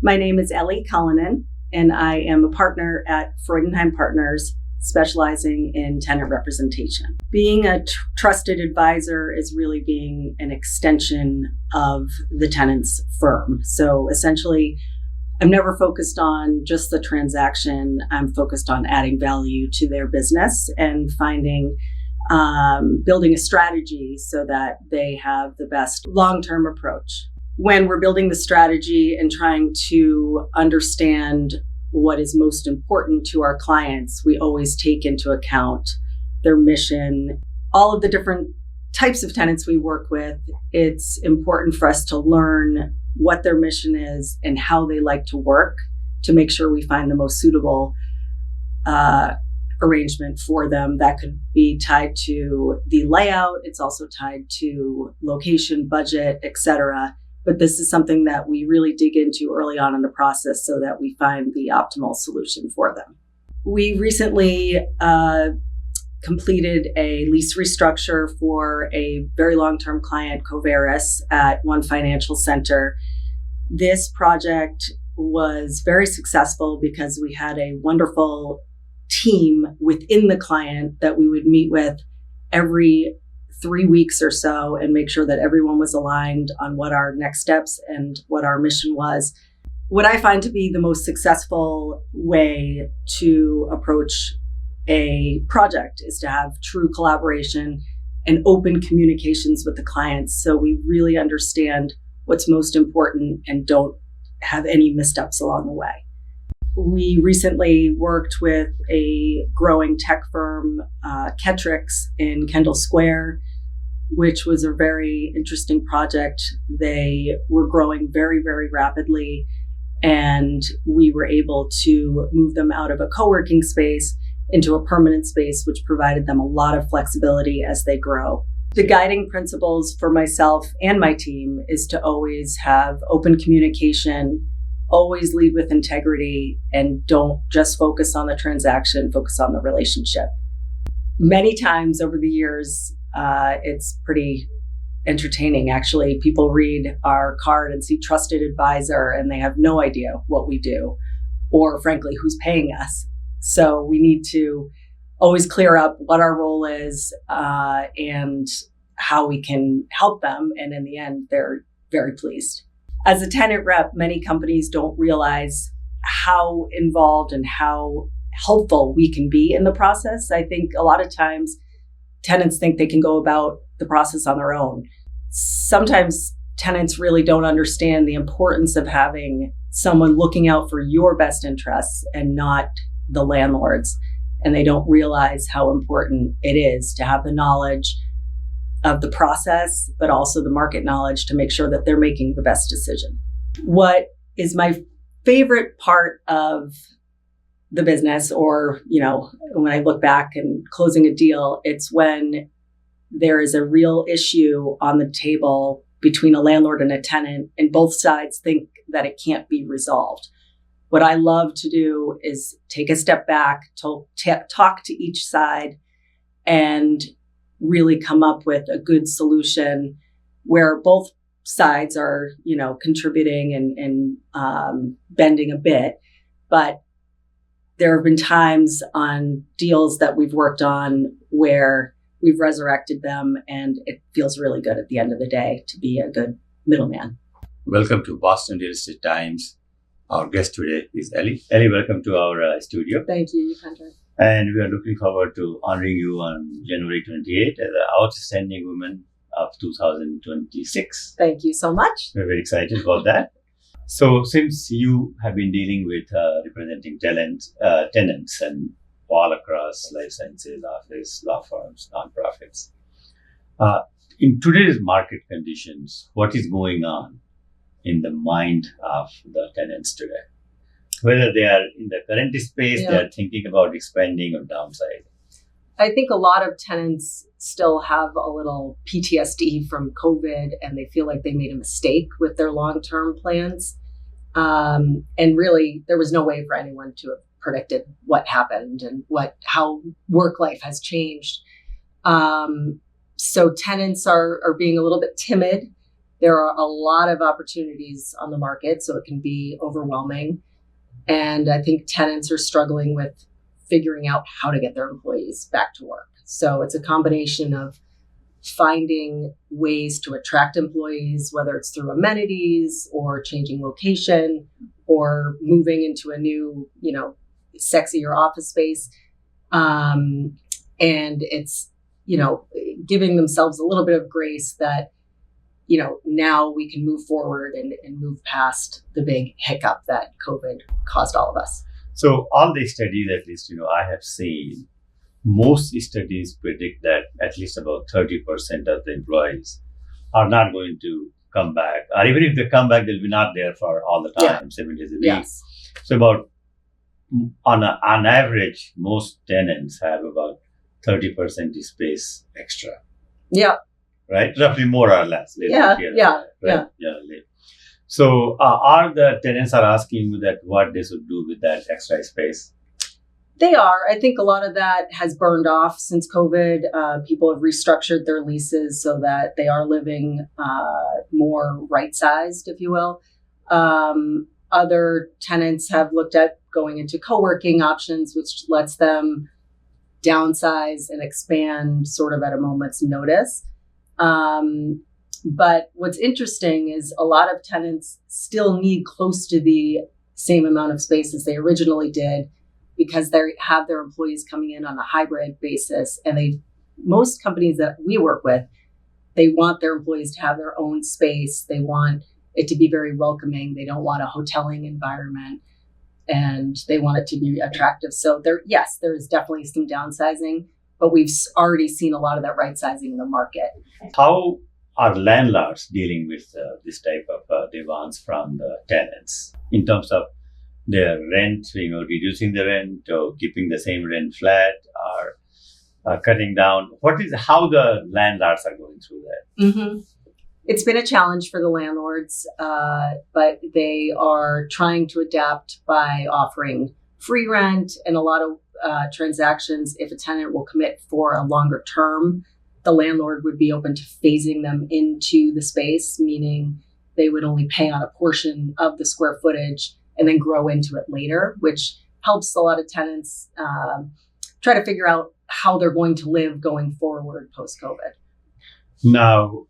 My name is Ellie Cullinan, and I am a partner at Freudenheim Partners, specializing in tenant representation. Being a trusted advisor is really being an extension of the tenant's firm. So essentially, I'm never focused on just the transaction. I'm focused on adding value to their business and building a strategy so that they have the best long-term approach. When we're building the strategy and trying to understand what is most important to our clients, we always take into account their mission, all of the different types of tenants we work with. It's important for us to learn what their mission is and how they like to work to make sure we find the most suitable arrangement for them. That could be tied to the layout. It's also tied to location, budget, etc. But this is something that we really dig into early on in the process so that we find the optimal solution for them. We recently completed a lease restructure for a very long-term client, Coverys, at one financial center. This project was very successful because we had a wonderful team within the client that we would meet with every 3 weeks or so and make sure that everyone was aligned on what our next steps and what our mission was. What I find to be the most successful way to approach a project is to have true collaboration and open communications with the clients so we really understand what's most important and don't have any missteps along the way. We recently worked with a growing tech firm, Ketrix, in Kendall Square, which was a very interesting project. They were growing very, very rapidly, and we were able to move them out of a co-working space into a permanent space, which provided them a lot of flexibility as they grow. The guiding principles for myself and my team is to always have open communication, always lead with integrity, and don't just focus on the transaction, focus on the relationship. Many times over the years, it's pretty entertaining. Actually, people read our card and see trusted advisor and they have no idea what we do or frankly, who's paying us. So we need to always clear up what our role is and how we can help them. And in the end, they're very pleased. As a tenant rep, many companies don't realize how involved and how helpful we can be in the process. I think a lot of times tenants think they can go about the process on their own. Sometimes tenants really don't understand the importance of having someone looking out for your best interests and not the landlord's. And they don't realize how important it is to have the knowledge of the process, but also the market knowledge to make sure that they're making the best decision. What is my favorite part of the business, or, when I look back and closing a deal, it's when there is a real issue on the table between a landlord and a tenant, and both sides think that it can't be resolved. What I love to do is take a step back, to talk to each side, and really come up with a good solution where both sides are, contributing and bending a bit. But there have been times on deals that we've worked on where we've resurrected them, and it feels really good at the end of the day to be a good middleman. Welcome to Boston Real Estate Times. Our guest today is Ellie. Ellie, welcome to our studio. Thank you, Yukandra. And we are looking forward to honoring you on January 28th as the Outstanding Woman of 2026. Thank you so much. We're very excited about that. So since you have been dealing with representing tenants and all across life sciences, office, law firms, nonprofits, in today's market conditions, what is going on in the mind of the tenants today? Whether they are in the current space, they are thinking about expanding or downsizing. I think a lot of tenants still have a little PTSD from COVID, and they feel like they made a mistake with their long-term plans. And really, there was no way for anyone to have predicted what happened and how work life has changed. So tenants are being a little bit timid There are a lot of opportunities on the market, so it can be overwhelming. And I think tenants are struggling with figuring out how to get their employees back to work. So it's a combination of finding ways to attract employees, whether it's through amenities or changing location or moving into a new, sexier office space. And it's, giving themselves a little bit of grace that, now we can move forward and move past the big hiccup that COVID caused all of us. So all the studies, at least, I have seen, most studies predict that at least about 30% of the employees are not going to come back. Or even if they come back, they'll be not there for all the time, 7 days a week. Yes. So about, on average, most tenants have about 30% space extra. Yeah. Right? Roughly more or less. Yeah. So are the tenants are asking you that what they should do with that extra space? They are. I think a lot of that has burned off since COVID. People have restructured their leases so that they are living more right-sized, if you will. Other tenants have looked at going into co-working options, which lets them downsize and expand sort of at a moment's notice. But what's interesting is a lot of tenants still need close to the same amount of space as they originally did because they have their employees coming in on a hybrid basis. And most companies that we work with, they want their employees to have their own space. They want it to be very welcoming. They don't want a hoteling environment and they want it to be attractive. So there is definitely some downsizing, but we've already seen a lot of that right sizing in the market. How are landlords dealing with this type of demands from the tenants in terms of their rent, reducing the rent or keeping the same rent flat or cutting down? How the landlords are going through that? Mm-hmm. It's been a challenge for the landlords, but they are trying to adapt by offering free rent and a lot of transactions. If a tenant will commit for a longer term, the landlord would be open to phasing them into the space, meaning they would only pay on a portion of the square footage and then grow into it later, which helps a lot of tenants try to figure out how they're going to live going forward post-COVID. Now,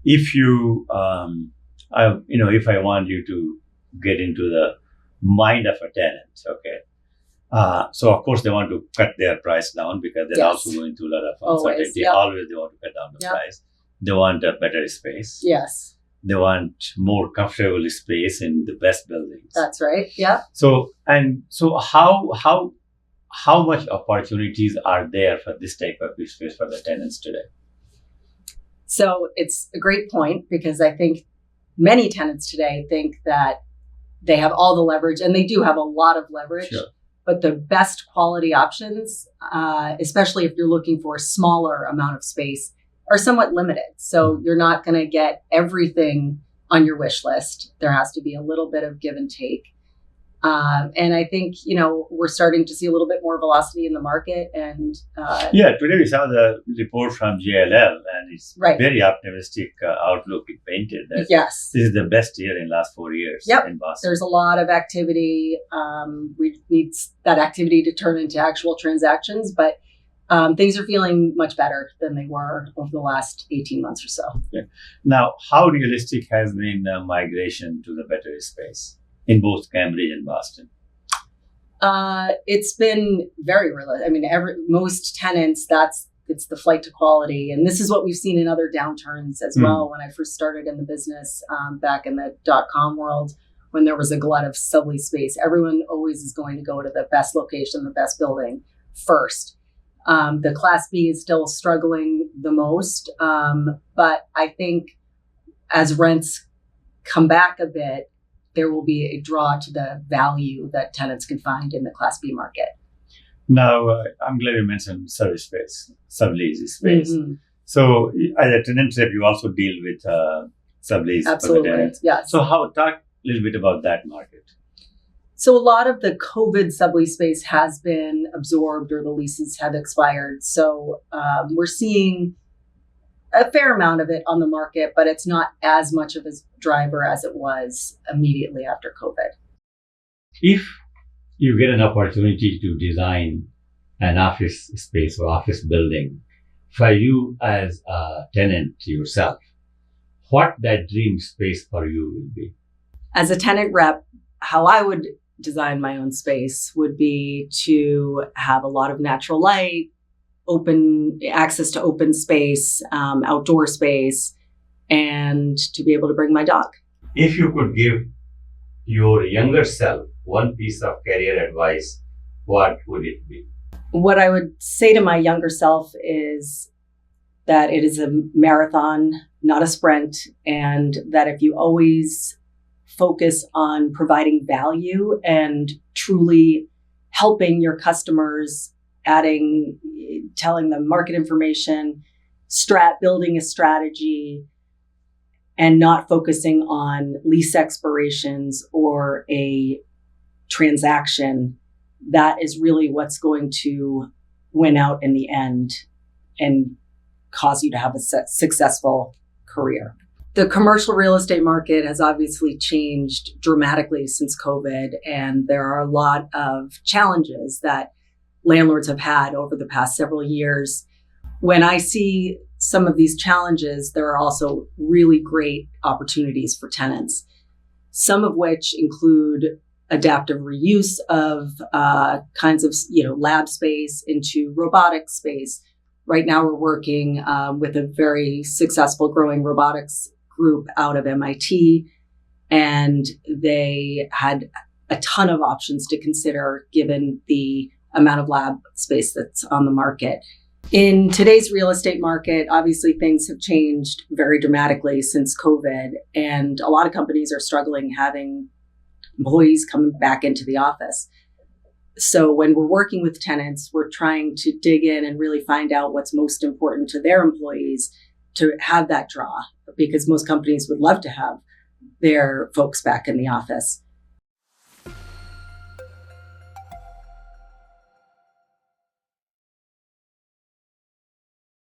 if you, if I want you to get into the mind of a tenant, okay. So of course they want to cut their price down because they're also going through a lot of uncertainty. Always they want to cut down the price. They want a better space. Yes. They want more comfortable space in the best buildings. That's right. Yeah. So how much opportunities are there for this type of space for the tenants today? So it's a great point because I think many tenants today think that they have all the leverage, and they do have a lot of leverage. Sure. But the best quality options, especially if you're looking for a smaller amount of space, are somewhat limited. So you're not going to get everything on your wish list. There has to be a little bit of give and take. And I think, we're starting to see a little bit more velocity in the market. And today we saw the report from JLL, and it's very optimistic outlook it painted that this is the best year in the last 4 years in Boston. There's a lot of activity. We need that activity to turn into actual transactions, but things are feeling much better than they were over the last 18 months or so. Yeah. Now, how realistic has been the migration to the better space in both Cambridge and Boston? It's been very realistic. I mean, most tenants, it's the flight to quality. And this is what we've seen in other downturns as well. When I first started in the business back in the .com world, when there was a glut of sublease space, everyone always is going to go to the best location, the best building first. The Class B is still struggling the most. But I think as rents come back a bit, there will be a draw to the value that tenants can find in the Class B market. Now, I'm glad you mentioned service space, sublease space. Mm-hmm. So as a tenant rep, you also deal with sublease for the tenants. Yes. So talk a little bit about that market. So a lot of the COVID sublease space has been absorbed or the leases have expired. So we're seeing a fair amount of it on the market, but it's not as much of a driver as it was immediately after COVID. If you get an opportunity to design an office space or office building for you as a tenant yourself, what that dream space for you will be? As a tenant rep, how I would design my own space would be to have a lot of natural light, open access to open space, outdoor space, and to be able to bring my dog. If you could give your younger self one piece of career advice, what would it be? What I would say to my younger self is that it is a marathon, not a sprint, and that if you always focus on providing value and truly helping your customers, telling them market information, building a strategy, and not focusing on lease expirations or a transaction, that is really what's going to win out in the end and cause you to have a successful career. The commercial real estate market has obviously changed dramatically since COVID, and there are a lot of challenges that landlords have had over the past several years. When I see some of these challenges, there are also really great opportunities for tenants, some of which include adaptive reuse of kinds of lab space into robotic space. Right now, we're working with a very successful growing robotics group out of MIT, and they had a ton of options to consider given the amount of lab space that's on the market. In today's real estate market, obviously things have changed very dramatically since COVID, and a lot of companies are struggling having employees coming back into the office. So when we're working with tenants, we're trying to dig in and really find out what's most important to their employees to have that draw, because most companies would love to have their folks back in the office.